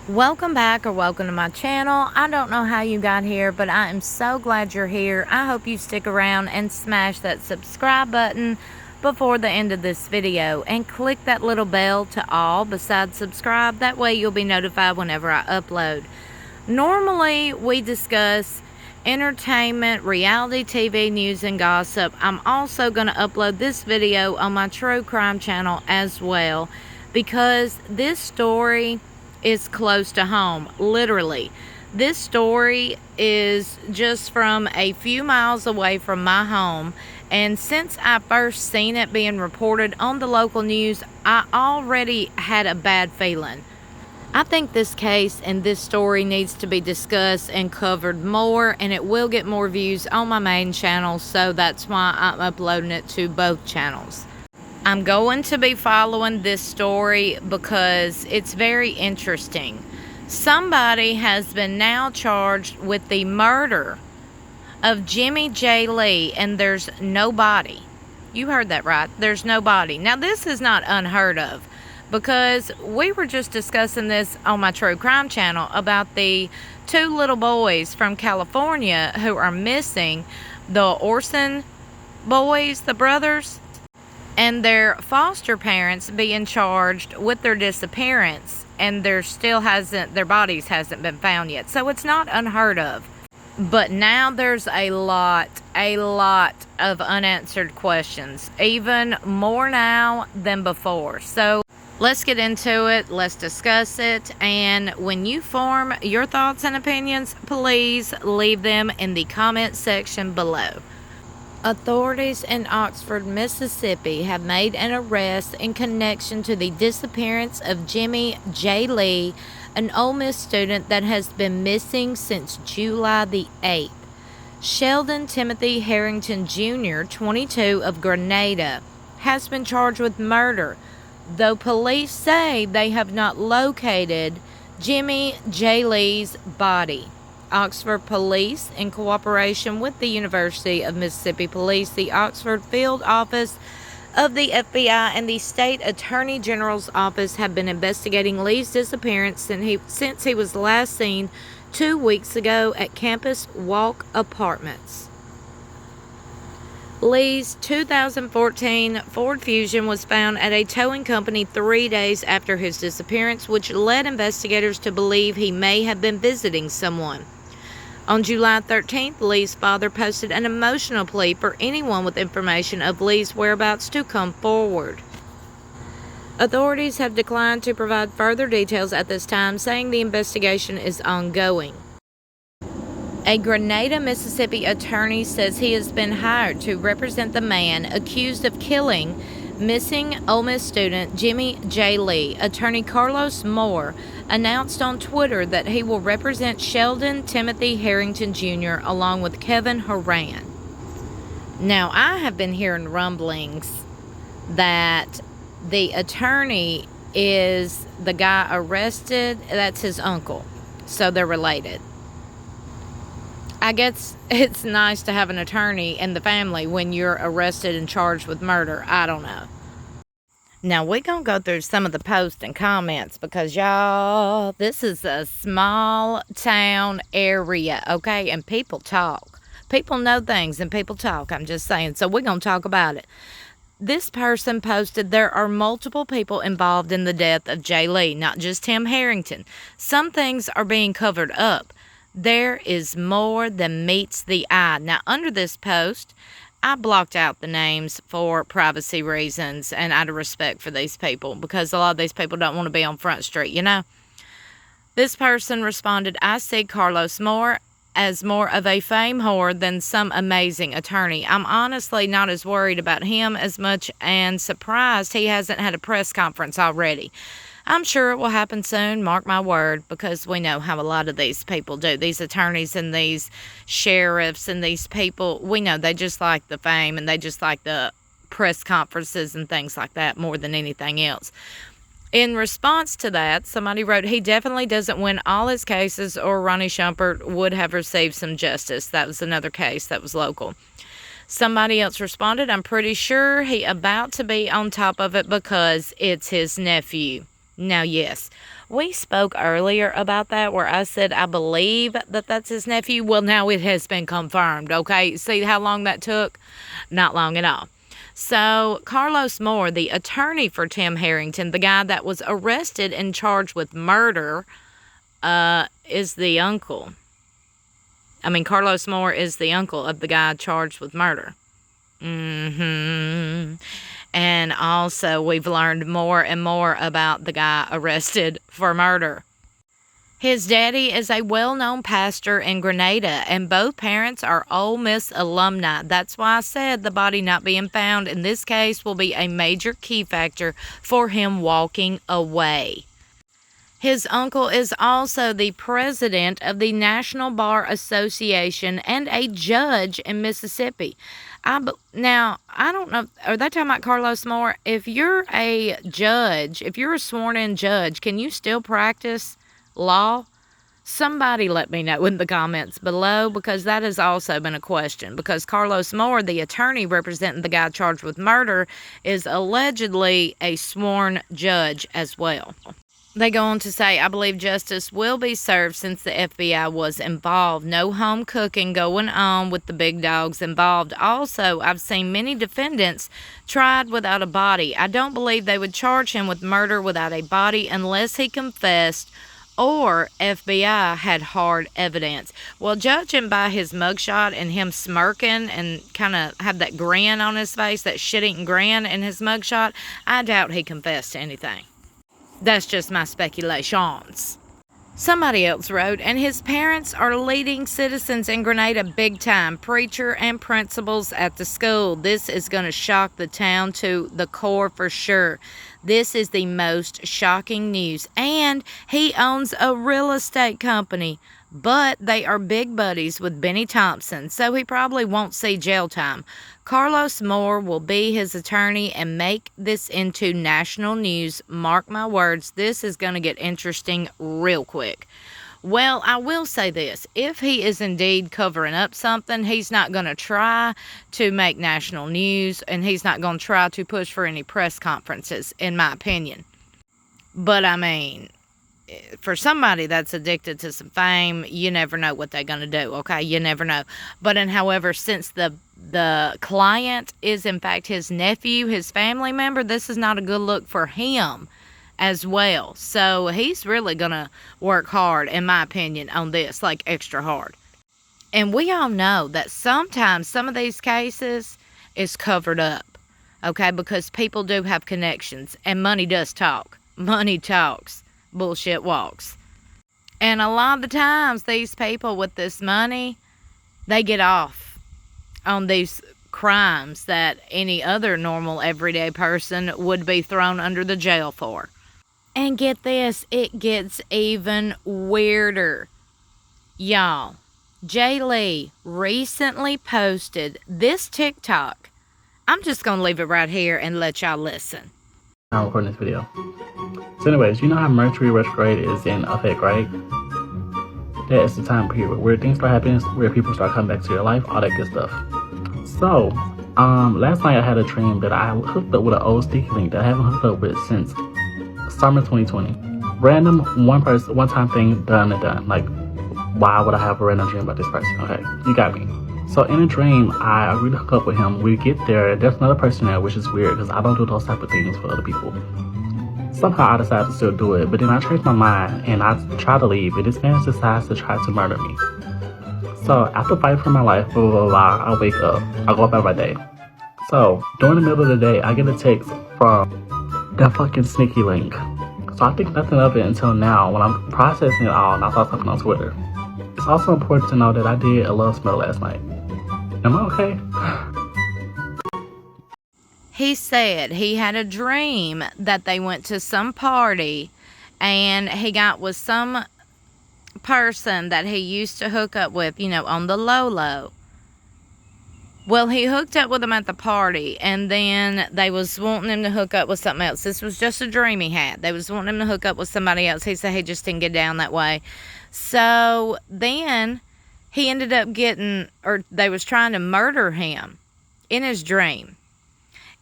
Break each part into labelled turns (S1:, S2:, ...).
S1: Welcome back or welcome to my channel. I don't know how you got here, but I am so glad you're here. I hope you stick around and smash that subscribe button before the end of this video and click that little bell to all besides subscribe. That way you'll be notified whenever I upload. Normally we discuss entertainment, reality TV, news, and gossip. I'm also going to upload this video on my true crime channel as well because this story is close to home. Literally, this story is just from a few miles away from my home, and since I first seen it being reported on the local news, I already had a bad feeling. I think this case and this story needs to be discussed and covered more, and it will get more views on my main channel, so that's why I'm uploading it to both channels. I'm going to be following this story because it's very interesting. Somebody has been now charged with the murder of Jimmie J. Lee, and there's no body. You heard that right. There's no body. Now, this is not unheard of because we were just discussing this on my True Crime channel about the two little boys from California who are missing, the Orson boys, the brothers, and their foster parents being charged with their disappearance, and their bodies hasn't been found yet. So it's not unheard of. But now there's a lot of unanswered questions, even more now than before. So let's get into it, let's discuss it, and when you form your thoughts and opinions, please leave them in the comment section below. Authorities in Oxford, Mississippi have made an arrest in connection to the disappearance of Jimmie J. Lee, an Ole Miss student that has been missing since July the 8th. Sheldon Timothy Harrington Jr., 22, of Grenada, has been charged with murder, though police say they have not located Jimmie J. Lee's body. Oxford Police, in cooperation with the University of Mississippi Police, the Oxford Field Office of the FBI, and the State Attorney General's Office, have been investigating Lee's disappearance since he was last seen 2 weeks ago at Campus Walk Apartments. Lee's 2014 Ford Fusion was found at a towing company 3 days after his disappearance, which led investigators to believe he may have been visiting someone. On July 13th, Lee's father posted an emotional plea for anyone with information of Lee's whereabouts to come forward. Authorities have declined to provide further details at this time, saying the investigation is ongoing. A Grenada, Mississippi attorney says he has been hired to represent the man accused of killing missing Ole Miss student Jimmie J. Lee. Attorney Carlos Moore announced on Twitter that he will represent Sheldon Timothy Harrington Jr. along with Kevin Horan. Now, I have been hearing rumblings that the attorney is the guy arrested. That's his uncle, so they're related. I guess it's nice to have an attorney in the family when you're arrested and charged with murder. I don't know. Now, we're going to go through some of the posts and comments because, y'all, this is a small town area, okay? And people talk. People know things and people talk, I'm just saying. So we're going to talk about it. This person posted, there are multiple people involved in the death of J. Lee, not just Tim Harrington. Some things are being covered up. There is more than meets the eye. Now, under this post, I blocked out the names for privacy reasons and out of respect for these people because a lot of these people don't want to be on Front Street, you know. This person responded, I see Carlos Moore as more of a fame whore than some amazing attorney. I'm honestly not as worried about him as much and surprised he hasn't had a press conference already. I'm sure it will happen soon, mark my word, because we know how a lot of these people do. These attorneys and these sheriffs and these people, we know they just like the fame and they just like the press conferences and things like that more than anything else. In response to that, somebody wrote, he definitely doesn't win all his cases or Ronnie Shumpert would have received some justice. That was another case that was local. Somebody else responded, I'm pretty sure he about to be on top of it because it's his nephew. Now, yes, we spoke earlier about that where I said I believe that that's his nephew. Well, now it has been confirmed, okay? See how long that took? Not long at all. So, Carlos Moore, the attorney for Tim Harrington, the guy that was arrested and charged with murder, is the uncle. Carlos Moore is the uncle of the guy charged with murder. And also, we've learned more and more about the guy arrested for murder. His daddy is a well-known pastor in Grenada, and both parents are Ole Miss alumni. That's why I said the body not being found in this case will be a major key factor for him walking away. His uncle is also the president of the National Bar Association and a judge in Mississippi. Now, I don't know, are they talking about Carlos Moore? If you're a judge, if you're a sworn-in judge, can you still practice law? Somebody let me know in the comments below, because that has also been a question. Because Carlos Moore, the attorney representing the guy charged with murder, is allegedly a sworn judge as well. They go on to say, I believe justice will be served since the FBI was involved. No home cooking going on with the big dogs involved. Also, I've seen many defendants tried without a body. I don't believe they would charge him with murder without a body unless he confessed or FBI had hard evidence. Well, judging by his mugshot and him smirking and kind of have that grin on his face, that shit-eating grin in his mugshot, I doubt he confessed to anything. That's just my speculations. Somebody else wrote, and his parents are leading citizens in Grenada big time, preacher and principals at the school. This is going to shock the town to the core for sure. This is the most shocking news. And he owns a real estate company, but they are big buddies with Benny Thompson, so he probably won't see jail time. Carlos Moore will be his attorney and make this into national news. Mark my words, this is going to get interesting real quick. Well, I will say this. If he is indeed covering up something, he's not going to try to make national news, and he's not going to try to push for any press conferences, in my opinion. But, for somebody that's addicted to some fame, you never know what they're going to do, okay? You never know. But, however, since the client is, in fact, his nephew, his family member, this is not a good look for him as well. So, he's really going to work hard, in my opinion, on this, like extra hard. And we all know that sometimes some of these cases is covered up, okay? Because people do have connections, and money does talk. Money talks. Bullshit walks. And a lot of the times, these people with this money, they get off on these crimes that any other normal everyday person would be thrown under the jail for. And get this, it gets even weirder. Y'all, Jay Lee recently posted this TikTok. I'm just going to leave it right here and let y'all listen.
S2: I'm recording this video. So anyways, you know how Mercury retrograde is in effect, right? That is the time period where things start happening, where people start coming back to your life, all that good stuff. So, last night I had a dream that I hooked up with an old sticky link that I haven't hooked up with since summer 2020. Random one-time thing, done and done. Like, why would I have a random dream about this person? Okay, you got me. So in a dream, I agreed to hook up with him. We get there, there's another person there, which is weird because I don't do those type of things for other people. Somehow I decided to still do it, but then I changed my mind and I try to leave, and this man decides to try to murder me. So after fighting for my life, blah, blah, blah, I wake up. I go about my day. So during the middle of the day, I get a text from that fucking sneaky link. So I think nothing of it until now when I'm processing it all and I saw something on Twitter. It's also important to know that I did a love smell last night. Am I okay?
S1: He said he had a dream that they went to some party and he got with some person that he used to hook up with, on the low. Well, he hooked up with him at the party, and then they was wanting him to hook up with something else. This was just a dream he had. They was wanting him to hook up with somebody else. He said he just didn't get down that way. So then he ended up they was trying to murder him in his dream.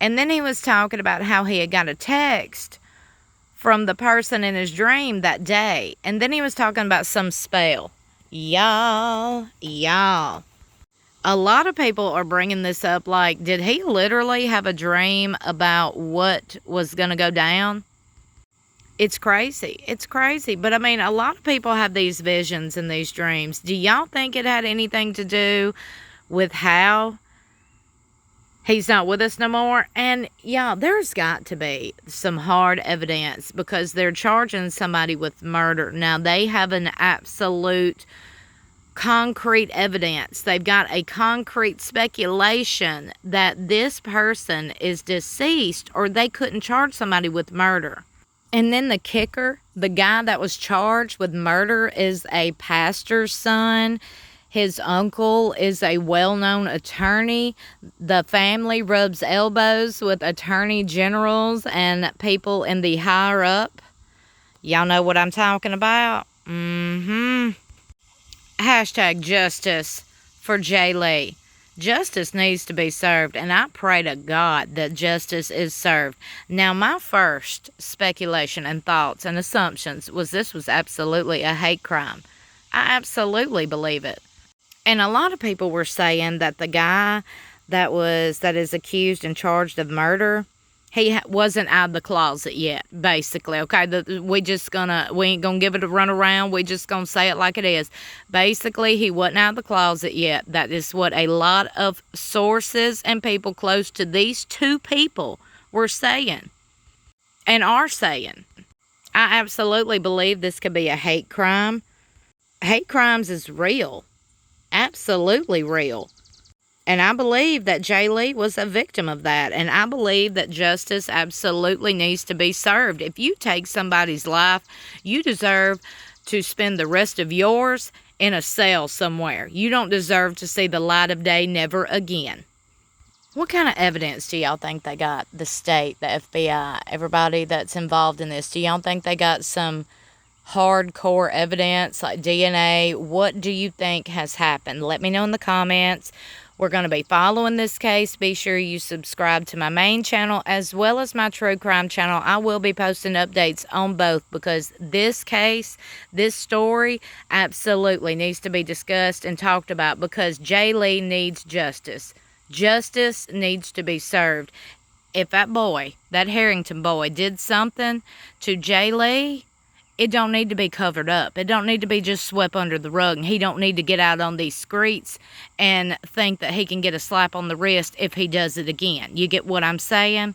S1: And then he was talking about how he had got a text from the person in his dream that day. And then he was talking about some spell. Y'all. A lot of people are bringing this up like, did he literally have a dream about what was going to go down? It's crazy. It's crazy. But I mean, a lot of people have these visions and these dreams. Do y'all think it had anything to do with how he's not with us no more? And yeah, there's got to be some hard evidence because they're charging somebody with murder. Now, they have an absolute concrete evidence. They've got a concrete speculation that this person is deceased or they couldn't charge somebody with murder. And then the kicker, the guy that was charged with murder is a pastor's son. His uncle is a well-known attorney. The family rubs elbows with attorney generals and people in the higher up. Y'all know what I'm talking about? Hashtag justice for Jay Lee. Justice needs to be served, and I pray to God that justice is served. Now, my first speculation and thoughts and assumptions was this was absolutely a hate crime. I absolutely believe it. And a lot of people were saying that the guy that is accused and charged of murder, he wasn't out of the closet yet, basically, okay? We ain't gonna give it a run around. We just gonna say it like it is. Basically, he wasn't out of the closet yet. That is what a lot of sources and people close to these two people were saying and are saying. I absolutely believe this could be a hate crime. Hate crimes is real. Absolutely real. And I believe that Jay Lee was a victim of that. And I believe that justice absolutely needs to be served. If you take somebody's life, you deserve to spend the rest of yours in a cell somewhere. You don't deserve to see the light of day never again. What kind of evidence do y'all think they got? The state, the FBI, everybody that's involved in this. Do y'all think they got some hardcore evidence like DNA? What do you think has happened? Let me know in the comments. We're going to be following this case. Be sure you subscribe to my main channel as well as my true crime channel. I will be posting updates on both because this case, this story, absolutely needs to be discussed and talked about because Jay Lee needs justice. Justice needs to be served. If that boy, that Harrington boy, did something to Jay Lee, it don't need to be covered up. It don't need to be just swept under the rug. And he don't need to get out on these streets and think that he can get a slap on the wrist if he does it again. You get what I'm saying?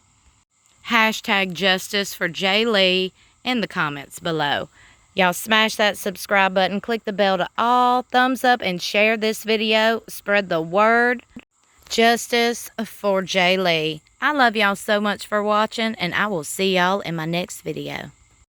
S1: Hashtag justice for Jay Lee in the comments below. Y'all smash that subscribe button. Click the bell to all. Thumbs up and share this video. Spread the word. Justice for Jay Lee. I love y'all so much for watching, and I will see y'all in my next video.